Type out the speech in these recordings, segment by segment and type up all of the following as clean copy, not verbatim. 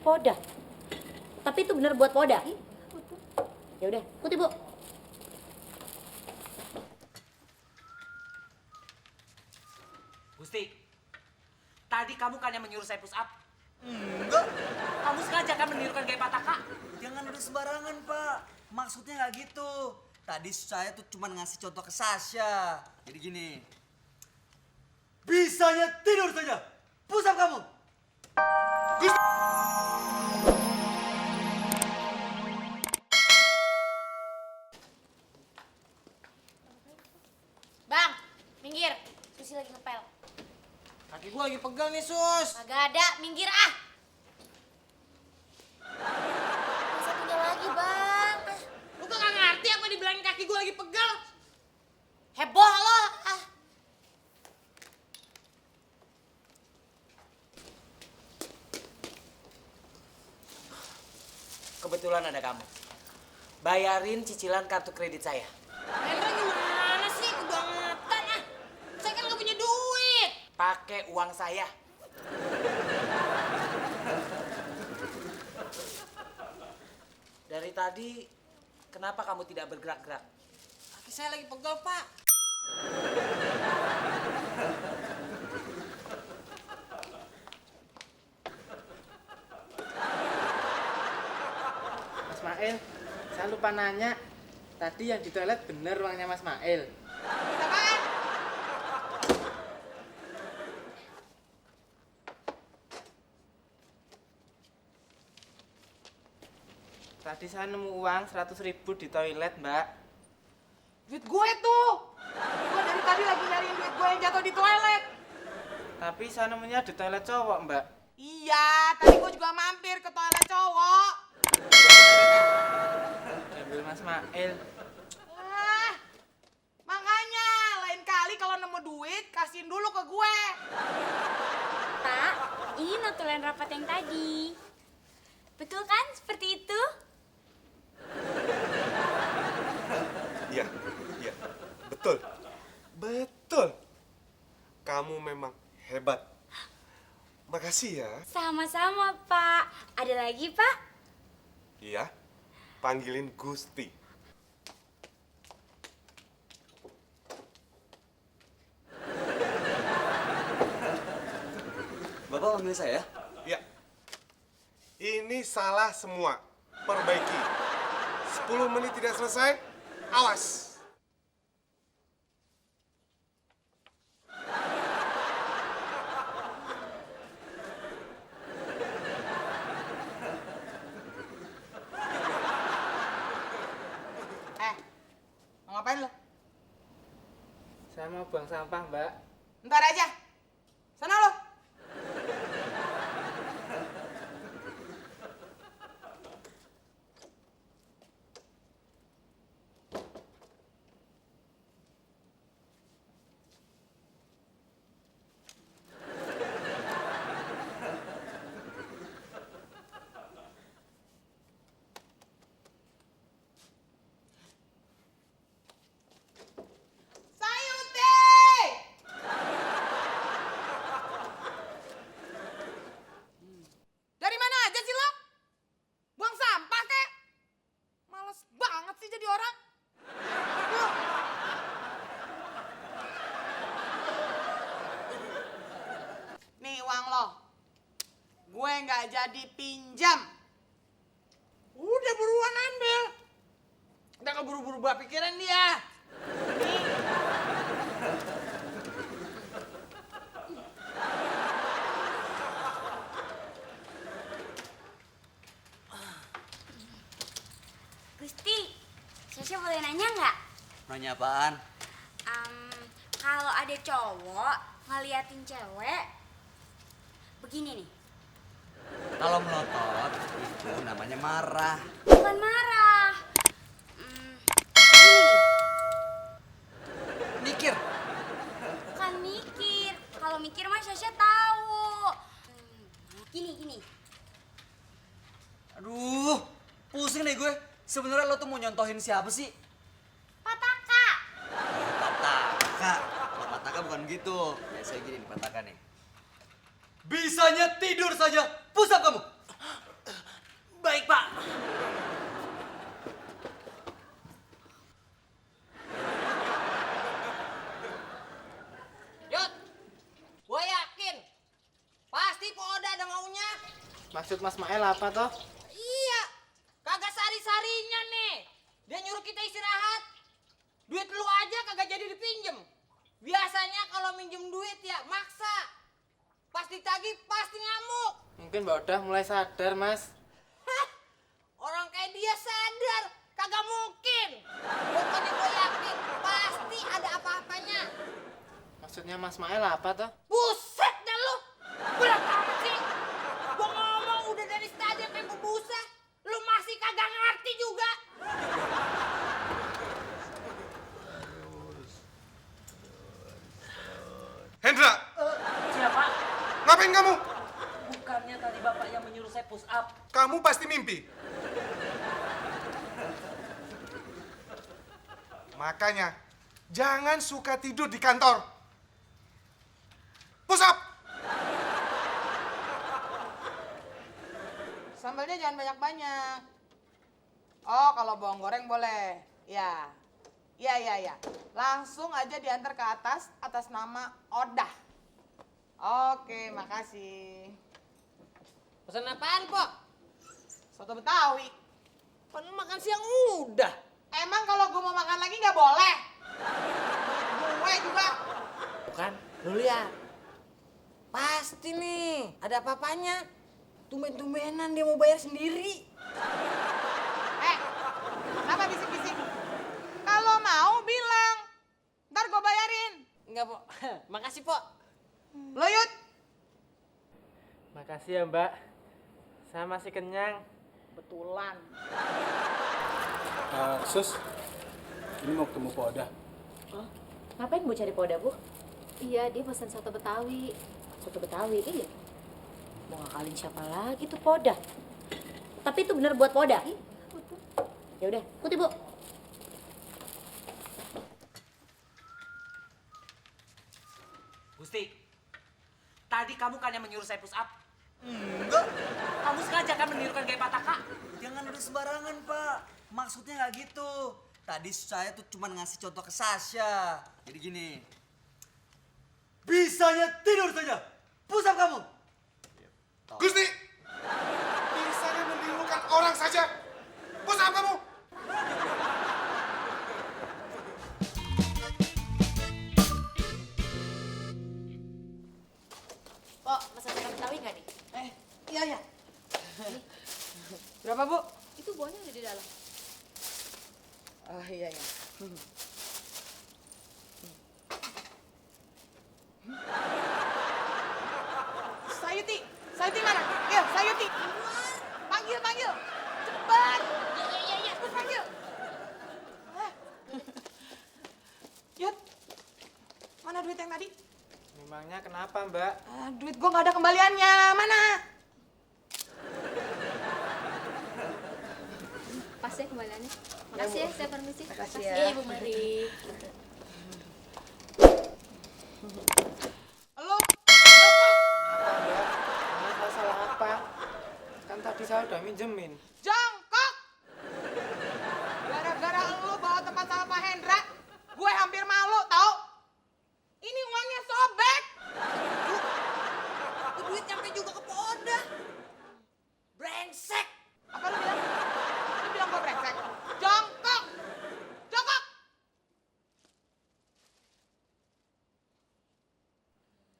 Poda. Tapi itu bener buat Poda. Ya udah, ikuti Bu. Gusti, tadi kamu kan yang menyuruh saya push up? Enggak. Kamu sengaja kan menirukan gaya Pataka? Jangan udah sembarangan, Pak. Maksudnya nggak gitu. Tadi saya tuh cuma ngasih contoh ke Sasha. Jadi gini. Bisanya tidur saja. Pusat kamu. Bang, minggir. Susi lagi ngepel. Kaki gua lagi pegal nih, Sus. Kagak ada, minggir ah. Satunya lagi, Bang. Lu kagak ngerti apa dibilangin kaki gua lagi pegal? Heboh lo. Ah. Kebetulan ada kamu. Bayarin cicilan kartu kredit saya. Hendra gimana sih? Kebangetan ah. Saya kan gak punya duit. Pakai uang saya. Dari tadi, kenapa kamu tidak bergerak-gerak? Kaki saya lagi pegal, Pak. Mas Mail, saya lupa nanya. Tadi yang di toilet bener uangnya Mas Mail. Apaan? Tadi saya nemu uang 100.000 di toilet, Mbak. Duit gue tuh. Gue dari tadi lagi nyariin duit gue yang jatuh di toilet. Tapi saya nemunya di toilet cowok, Mbak. Iya, tadi gue juga mampir ke toilet cowok. Diambil Mas Mail. Ah, makanya lain kali kalau nemu duit kasihin dulu ke gue. Pak, ini notulen rapat yang tadi. Betul kan seperti itu? Iya, iya, betul, betul. Kamu memang hebat. Makasih ya. Sama-sama, Pak. Ada lagi, Pak? Iya, panggilin Gusti. Bapak panggil saya? Ya, ini salah semua. Perbaiki. 10 menit tidak selesai, awas. Mau ngapain lo? Saya mau buang sampah, Mbak. Ntar aja. Sana lo. Sayuti! Dari mana aja sih lo? Buang sampah kek? Males banget sih jadi orang. Loh. Nih uang lo. Gue nggak jadi pinjam. Udah buruan ambil. Udah keburu-buru berubah pikiran dia. Nih. Gusti, Sasha boleh nanya nggak? Nanya apaan? Kalau ada cowok ngeliatin cewek, begini nih. Kalau melotot itu namanya marah. Bukan marah. Ini nih, Mikir. bukan mikir. Kalau mikir mah Sasha tahu. Gini. Aduh, pusing deh gue. Sebenarnya lo tuh mau nyontohin siapa sih? Pataka. Pataka. Kalau Pataka bukan gitu. Biasanya gini nih Pataka nih. Bisanya tidur saja. Pusat kamu. Baik, Pak. Yot, gue yakin pasti Po Oda ada maunya. Maksud Mas Mael apa toh? Iya, kagak sari-sarinya nih. Dia nyuruh kita istirahat. Duit lu aja kagak jadi dipinjem. Biasanya kalau minjem duit ya maksa. Pas ditagih pasti ngamuk. Mungkin Mbak Odah mulai sadar, Mas. Hah, orang kayak dia sadar, kagak mungkin. Pokoknya gue yakin pasti ada apa-apanya. Maksudnya Mas Mael apa toh? Buset dah lu. Berat amat sih. Gue ngomong udah dari tadi sampai bebusa. Lu masih kagak ngerti juga. Hendra, Siapa? ngapain kamu? Bukannya tadi Bapak yang menyuruh saya push up. Kamu pasti mimpi. Makanya, jangan suka tidur di kantor. Push up! Sambalnya jangan banyak-banyak. Oh, kalau bawang goreng boleh. Ya. Ya. Langsung aja diantar ke atas nama Odah. Oke, makasih. Pesan apaan, Pok? Soto Betawi. Kan makan siang udah. Emang kalau gue mau makan lagi nggak boleh? Gue juga. Bukan, lu lihat. Pasti nih, ada apa-apanya. Tumben-tumbenan dia mau bayar sendiri. Kenapa bisik-bisik? Kalau mau bilang. Ntar gue bayarin. Enggak, Po. Makasih, Po. Lo Yud. Makasih ya, Mbak. Saya masih kenyang. Betulan. Sus, ini mau ketemu Pak Odah. Oh, ngapain Bu cari Poda, Bu? Iya, dia pesan soto Betawi. Soto Betawi, iya. Mau ngakalin siapa lagi tuh Poda? Tapi itu bener buat Poda? Ya udah, ikuti Bu. Gusti, tadi kamu kan yang menyuruh saya push up? Enggak. Kamu sengaja kan menirukan gaya Pataka? Jangan udah sembarangan, Pak. Maksudnya nggak gitu. Tadi saya tuh cuma ngasih contoh ke Sasha. Jadi gini. Bisanya tidur saja. Push up kamu. Gusti! Bisanya menirukan orang saja. Push up kamu! Kok pesan soto Betawi nggak nih? Iya. Berapa, Bu? Itu buahnya ada di dalam. Oh iya. Sayuti mana? Iya, Sayuti. Panggil. Cepat. Iya, cepat panggil. Yud, mana duit yang tadi? Memangnya kenapa, Mbak? Duit gua nggak ada kembaliannya. Mana? Pas ya kembaliannya. Makasih ya, saya permisi. Makasih ya. Iya, Bu Mari. Lo, Kenapa, Mbak? Ini saya salah apa? Kan tadi saya udah minjemin. jongkok. Gara-gara lo bawa tempat sama Pak Hendra, gue hampir malu tau. Ini uangnya sobek. Itu duit nyampe juga ke Poda. Brengsek. Apa lu bilang? Lu bilang gue brengsek? Jongkok.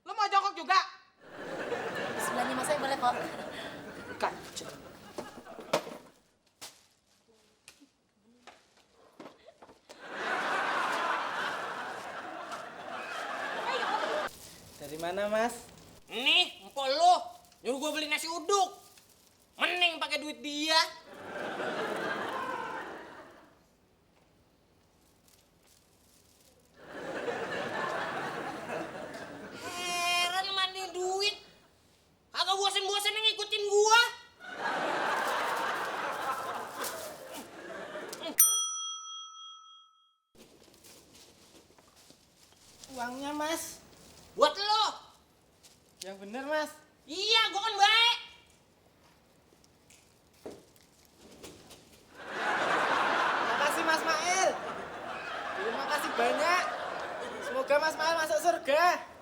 Lu mau jongkok juga? Sebelahnya Mas saya boleh kok. Kacau. Dari mana, Mas? Nih, empol lu. Nyuruh gue beli nasi uduk. Mending pakai duit dia. Heran mandi duit. Kagak bosen-bosen ngikutin gua. Uangnya, Mas. Buat lo. Yang bener, Mas. Iya, gua kan baik. Mas Mail masuk surga.